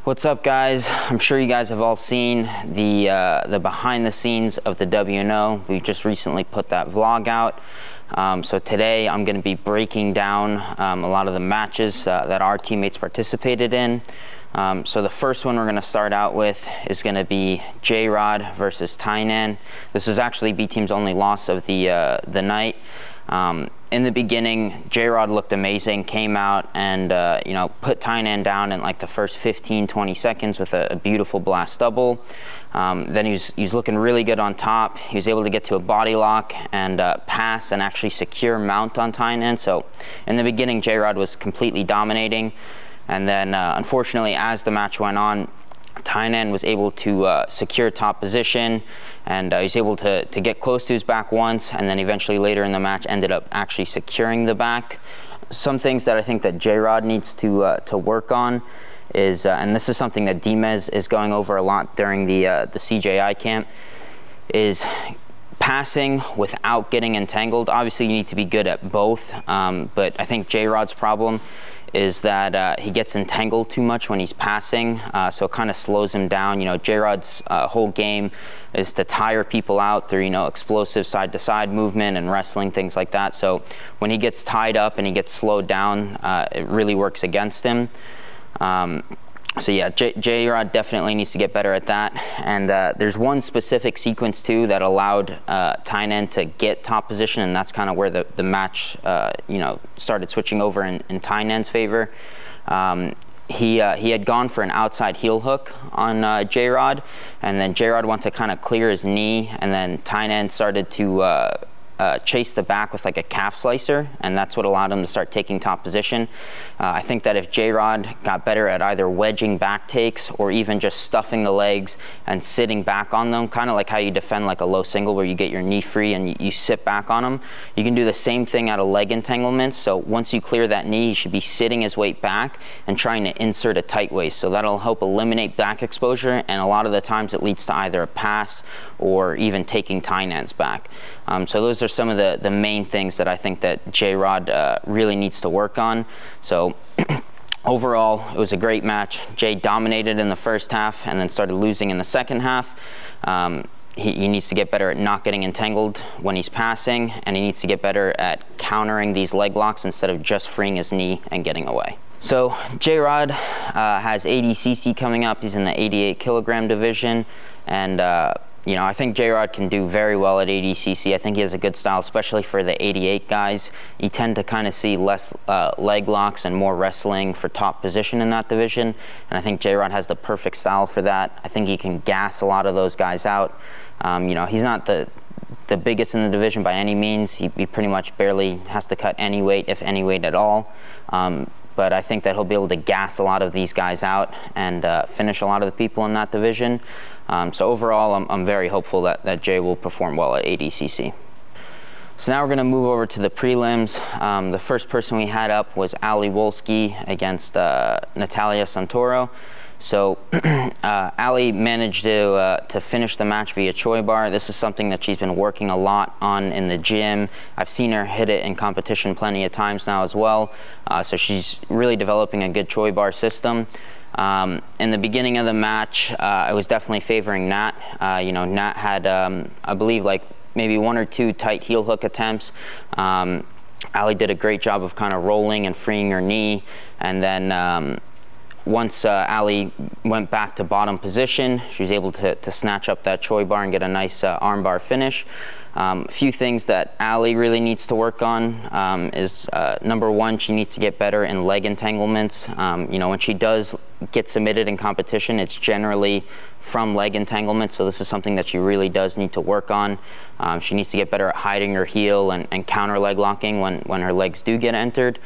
What's up, guys? I'm sure you guys have all seen the behind the scenes of the WNO. We just recently put that vlog out. So today I'm going to be breaking down a lot of the matches that our teammates participated in. So the first one we're going to start out with is going to be J-Rod versus Tian. This is actually B Team's only loss of the night. In the beginning, J-Rod looked amazing, came out and you know, put Tian down in like the first 15-20 seconds with a beautiful blast double. Then he was looking really good on top. He was able to get to a body lock and pass and actually secure mount on Tian. So in the beginning, J-Rod was completely dominating. And then unfortunately, as the match went on, Tian was able to secure top position, and he was able to get close to his back once, and then eventually later in the match ended up actually securing the back. Some things that I think that J-Rod needs to work on is, and this is something that Dimez is going over a lot during the CJI camp, is passing without getting entangled. Obviously you need to be good at both, but I think J-Rod's problem is that he gets entangled too much when he's passing, so it kind of slows him down. You know, J-Rod's whole game is to tire people out through, you know, explosive side-to-side movement and wrestling, things like that. So when he gets tied up and he gets slowed down, it really works against him. So yeah, J-Rod definitely needs to get better at that. And there's one specific sequence too that allowed Tian to get top position, and that's kind of where the match you know, started switching over in Tian's favor. He had gone for an outside heel hook on J-Rod, and then J-Rod wanted to kind of clear his knee, and then Tian started to chase the back with like a calf slicer, and that's what allowed him to start taking top position. I think that if J-Rod got better at either wedging back takes or even just stuffing the legs and sitting back on them, kind of like how you defend like a low single where you get your knee free and you sit back on them, you can do the same thing out of leg entanglements. So once you clear that knee, you should be sitting his weight back and trying to insert a tight waist. So that'll help eliminate back exposure, and a lot of the times it leads to either a pass or even taking Tian's back. So those are some of the main things that I think that J-Rod really needs to work on. So overall, it was a great match. Jay dominated in the first half and then started losing in the second half. He needs to get better at not getting entangled when he's passing, and he needs to get better at countering these leg locks instead of just freeing his knee and getting away. So J-Rod has adcc coming up. He's in the 88 kilogram division, and you know, I think J-Rod can do very well at adcc. I think he has a good style, especially for the 88 guys. You tend to kind of see less leg locks and more wrestling for top position in that division, and I think J-Rod has the perfect style for that. I think he can gas a lot of those guys out. You know, he's not the biggest in the division by any means. He pretty much barely has to cut any weight, if any weight at all. But I think that he'll be able to gas a lot of these guys out and finish a lot of the people in that division. So overall, I'm very hopeful that Jay will perform well at adcc. So now we're going to move over to the prelims. The first person we had up was Ali Wolski against Natalia Santoro. So Ali managed to finish the match via Choi bar. This is something that she's been working a lot on in the gym. I've seen her hit it in competition plenty of times now as well. So she's really developing a good Choi bar system. In the beginning of the match, I was definitely favoring Nat. You know, Nat had, I believe, like maybe 1 or 2 tight heel hook attempts. Ali did a great job of kind of rolling and freeing her knee, and then once Ali went back to bottom position, she was able to snatch up that Choi bar and get a nice arm bar finish. A few things that Ali really needs to work on is number one, she needs to get better in leg entanglements. You know, when she does get submitted in competition, it's generally from leg entanglement, so this is something that she really does need to work on. She needs to get better at hiding her heel and counter leg locking when her legs do get entered.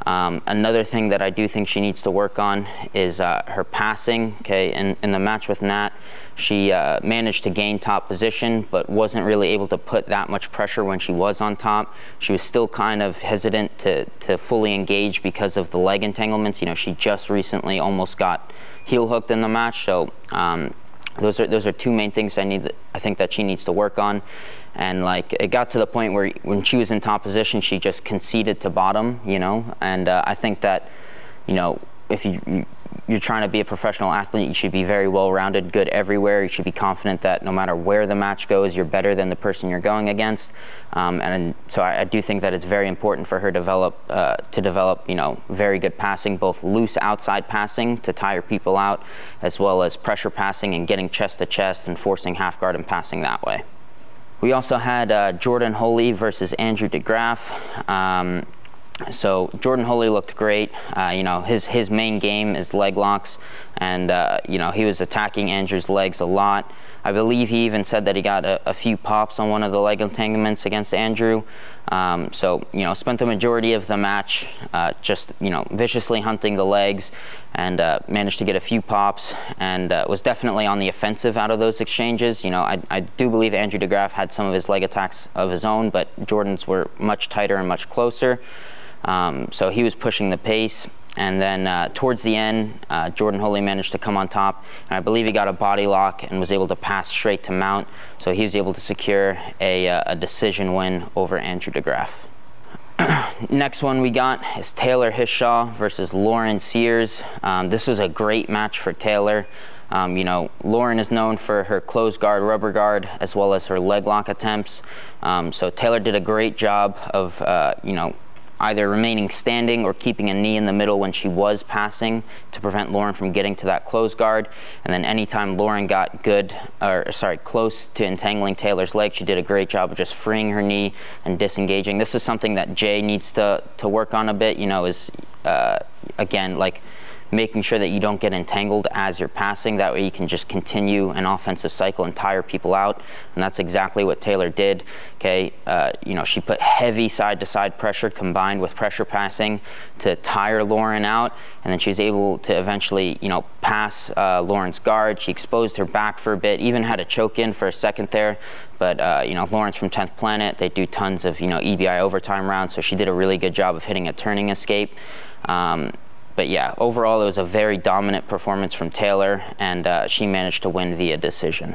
Another thing that I do think she needs to work on is her passing. Okay, in the match with Nat, she managed to gain top position, but wasn't really able to put that much pressure when she was on top. She was still kind of hesitant to fully engage because of the leg entanglements. You know, she just recently almost got heel hooked in the match, so those are 2 main things I think that she needs to work on. And like, it got to the point where when she was in top position, she just conceded to bottom, you know, and I think that, you know, if you're trying to be a professional athlete, you should be very well-rounded, good everywhere. You should be confident that no matter where the match goes, you're better than the person you're going against. And so I do think that it's very important for her to develop, you know, very good passing, both loose outside passing to tire people out, as well as pressure passing and getting chest to chest and forcing half guard and passing that way. We also had Jordan Holy versus Andrew DeGraff. So Jordan Holy looked great. You know, his main game is leg locks, and you know, he was attacking Andrew's legs a lot. I believe he even said that he got a few pops on one of the leg entanglements against Andrew. So, you know, spent the majority of the match just, you know, viciously hunting the legs, and managed to get a few pops, and was definitely on the offensive out of those exchanges. You know, I do believe Andrew DeGraff had some of his leg attacks of his own, but Jordan's were much tighter and much closer. So he was pushing the pace, and then towards the end, Jordan Holy managed to come on top, and I believe he got a body lock and was able to pass straight to mount, so he was able to secure a decision win over Andrew DeGraff. Next one we got is Taylor Hishaw versus Lauren Sears. This was a great match for Taylor. You know, Lauren is known for her closed guard, rubber guard, as well as her leg lock attempts. So Taylor did a great job of, you know, either remaining standing or keeping a knee in the middle when she was passing to prevent Lauren from getting to that closed guard. And then anytime Lauren got close to entangling Taylor's leg, she did a great job of just freeing her knee and disengaging. This is something that Jay needs to work on a bit, you know, is again, like, making sure that you don't get entangled as you're passing. That way you can just continue an offensive cycle and tire people out. And that's exactly what Taylor did. Okay, you know, she put heavy side-to-side pressure combined with pressure passing to tire Lauren out. And then she was able to eventually, you know, pass Lauren's guard. She exposed her back for a bit, even had a choke in for a second there. But, you know, Lauren's from 10th Planet. They do tons of, you know, EBI overtime rounds. So she did a really good job of hitting a turning escape. But yeah, overall it was a very dominant performance from Taylor, and she managed to win via decision.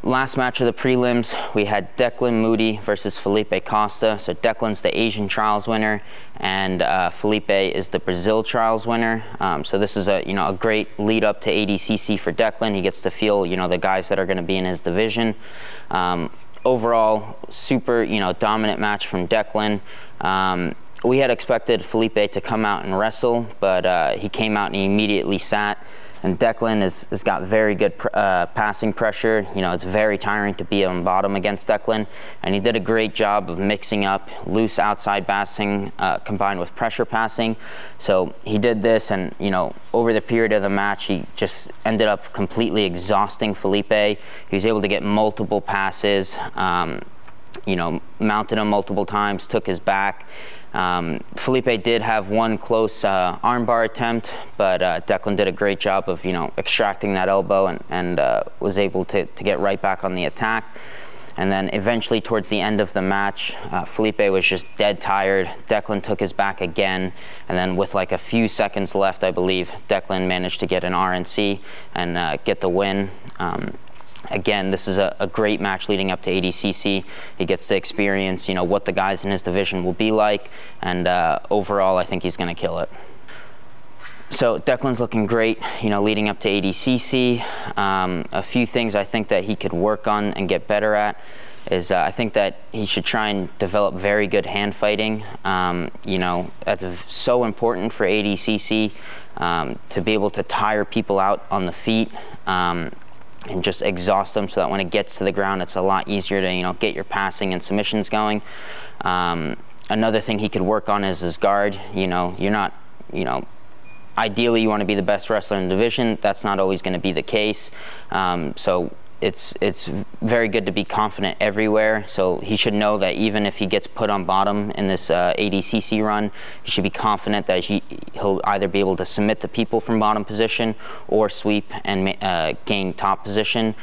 Last match of the prelims, we had Declan Moody versus Felipe Costa. So Declan's the Asian trials winner, and Felipe is the Brazil trials winner. So this is a, you know, a great lead up to ADCC for Declan. He gets to feel, you know, the guys that are going to be in his division. Overall, super, you know, dominant match from Declan. We had expected Felipe to come out and wrestle, but he came out and he immediately sat. And Declan has got very good passing pressure. You know, it's very tiring to be on bottom against Declan. And he did a great job of mixing up loose outside passing combined with pressure passing. So he did this, and, you know, over the period of the match, he just ended up completely exhausting Felipe. He was able to get multiple passes, you know, mounted him multiple times, took his back. Felipe did have one close armbar attempt, but Declan did a great job of, you know, extracting that elbow and was able to get right back on the attack. And then eventually towards the end of the match, Felipe was just dead tired. Declan took his back again, and then with like a few seconds left, I believe, Declan managed to get an RNC and get the win. Again, this is a great match leading up to ADCC. He gets to experience, you know, what the guys in his division will be like, and overall, I think he's going to kill it. So Declan's looking great, you know, leading up to ADCC. A few things I think that he could work on and get better at is I think that he should try and develop very good hand fighting. You know, that's so important for ADCC, to be able to tire people out on the feet. And just exhaust them so that when it gets to the ground, it's a lot easier to, you know, get your passing and submissions going. Another thing he could work on is his guard. You know, you're not, you know, ideally you want to be the best wrestler in the division. That's not always going to be the case. So it's very good to be confident everywhere. So he should know that even if he gets put on bottom in this ADCC run, he should be confident that he'll either be able to submit the people from bottom position or sweep and gain top position.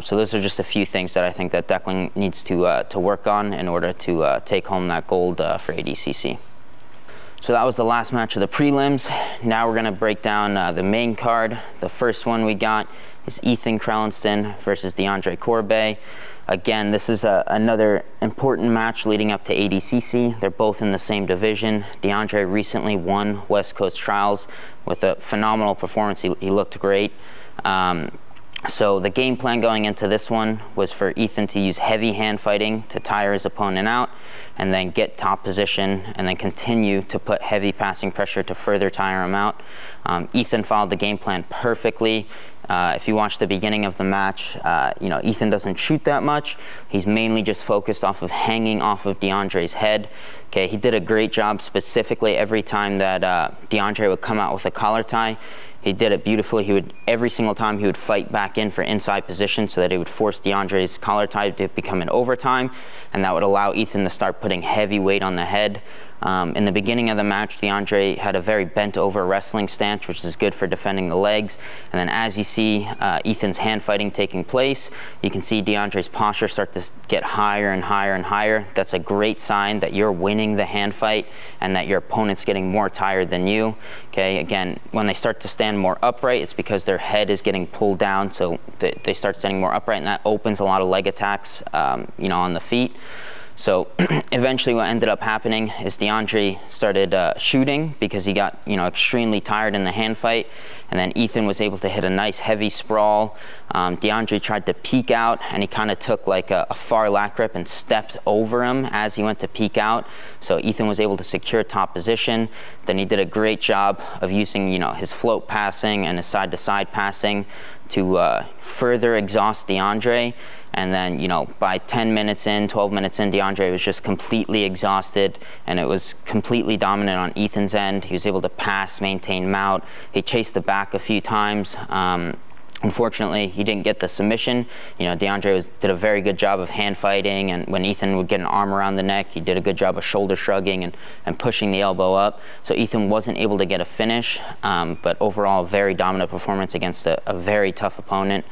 So those are just a few things that I think that Declan needs to work on in order to take home that gold for ADCC. So that was the last match of the prelims. Now we're gonna break down the main card. The first one we got is Ethan Kinston versus Corb. Again, this is another important match leading up to ADCC. They're both in the same division. DeAndre recently won West Coast Trials with a phenomenal performance. He looked great. So the game plan going into this one was for Ethan to use heavy hand fighting to tire his opponent out, and then get top position, and then continue to put heavy passing pressure to further tire him out. Ethan followed the game plan perfectly. If you watch the beginning of the match, Ethan doesn't shoot that much. He's mainly just focused off of hanging off of DeAndre's head. Okay, he did a great job specifically every time that DeAndre would come out with a collar tie. He did it beautifully. Every single time he would fight back in for inside position so that he would force DeAndre's collar tie to become an overtime, and that would allow Ethan to start putting heavy weight on the head. In the beginning of the match, DeAndre had a very bent over wrestling stance, which is good for defending the legs. And then as you see Ethan's hand fighting taking place, you can see DeAndre's posture start to get higher and higher and higher. That's a great sign that you're winning the hand fight and that your opponent's getting more tired than you. Okay, again, when they start to stand more upright, it's because their head is getting pulled down, so they start standing more upright, and that opens a lot of leg attacks, on the feet. So eventually what ended up happening is DeAndre started shooting because he got extremely tired in the hand fight, and then Ethan was able to hit a nice heavy sprawl. DeAndre tried to peek out, and he kind of took like a far lat grip and stepped over him as he went to peek out. So Ethan was able to secure top position. Then he did a great job of using his float passing and his side-to-side passing to further exhaust DeAndre. And then, by 10 minutes in, 12 minutes in, DeAndre was just completely exhausted, and it was completely dominant on Ethan's end. He was able to pass, maintain mount. He chased the back a few times. Unfortunately, he didn't get the submission. DeAndre did a very good job of hand fighting, and when Ethan would get an arm around the neck, he did a good job of shoulder shrugging and pushing the elbow up. So Ethan wasn't able to get a finish, but overall, a very dominant performance against a very tough opponent.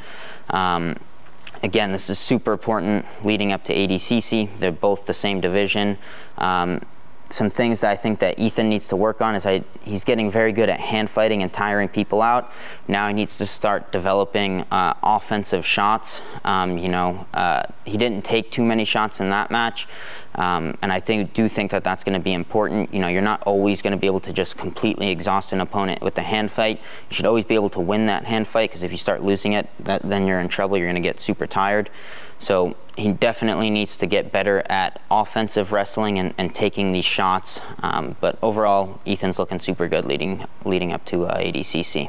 Again, this is super important leading up to ADCC. They're both the same division. Some things that I think that Ethan needs to work on is he's getting very good at hand fighting and tiring people out. Now he needs to start developing offensive shots. He didn't take too many shots in that match. And I do think that that's going to be important. You're not always going to be able to just completely exhaust an opponent with the hand fight. You should always be able to win that hand fight, because if you start losing it, then you're in trouble. You're going to get super tired. So he definitely needs to get better at offensive wrestling and taking these shots. But overall, Ethan's looking super good leading up to ADCC.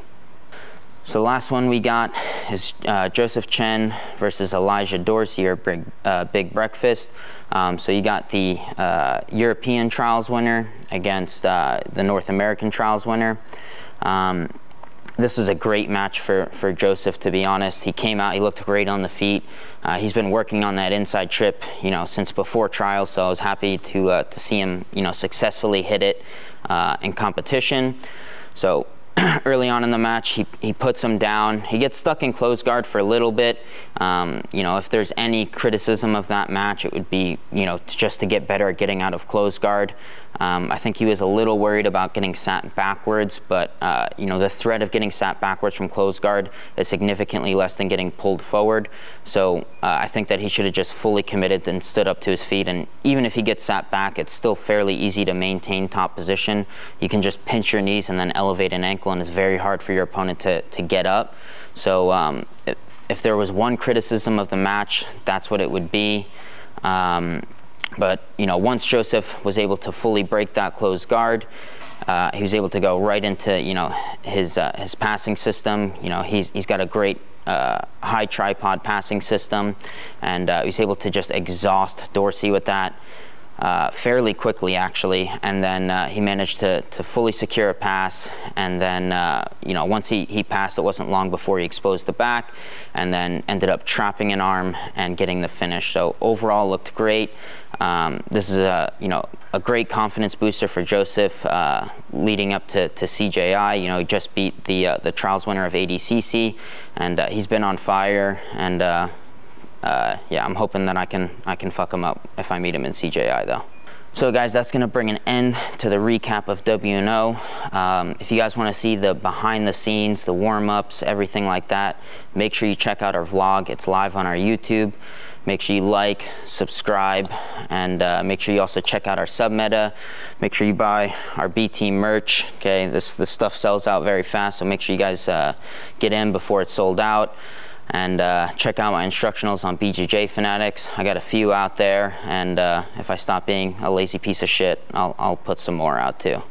So the last one we got is Chen versus Dors here, Big Breakfast. So you got the European Trials winner against the North American Trials winner. This was a great match for Joseph, to be honest. He came out, he looked great on the feet. He's been working on that inside trip, since before trials, so I was happy to see him, successfully hit it in competition. So early on in the match, he puts him down. He gets stuck in close guard for a little bit. If there's any criticism of that match, it would be, just to get better at getting out of close guard. I think he was a little worried about getting sat backwards, but the threat of getting sat backwards from close guard is significantly less than getting pulled forward. So I think that he should have just fully committed and stood up to his feet. And even if he gets sat back, it's still fairly easy to maintain top position. You can just pinch your knees and then elevate an ankle, and it's very hard for your opponent to get up. So if there was one criticism of the match, that's what it would be. But once Joseph was able to fully break that closed guard, he was able to go right into his passing system. He's got a great high tripod passing system, and he's able to just exhaust Dorsey with that fairly quickly, actually. And then he managed to fully secure a pass, and then once he passed, it wasn't long before he exposed the back, and then ended up trapping an arm and getting the finish. So overall, looked great. This is a great confidence booster for Joseph leading up to CJI. He just beat the trials winner of ADCC, and he's been on fire. And yeah, I'm hoping that I can fuck him up if I meet him in CJI, though. So guys, that's going to bring an end to the recap of WNO. If you guys want to see the behind the scenes, the warm-ups, everything like that, make sure you check out our vlog. It's live on our YouTube. Make sure you like, subscribe, and make sure you also check out our sub-meta. Make sure you buy our B-Team merch. Okay, this stuff sells out very fast, so make sure you guys get in before it's sold out. And check out my instructionals on BJJ Fanatics. I got a few out there, and if I stop being a lazy piece of shit, I'll put some more out too.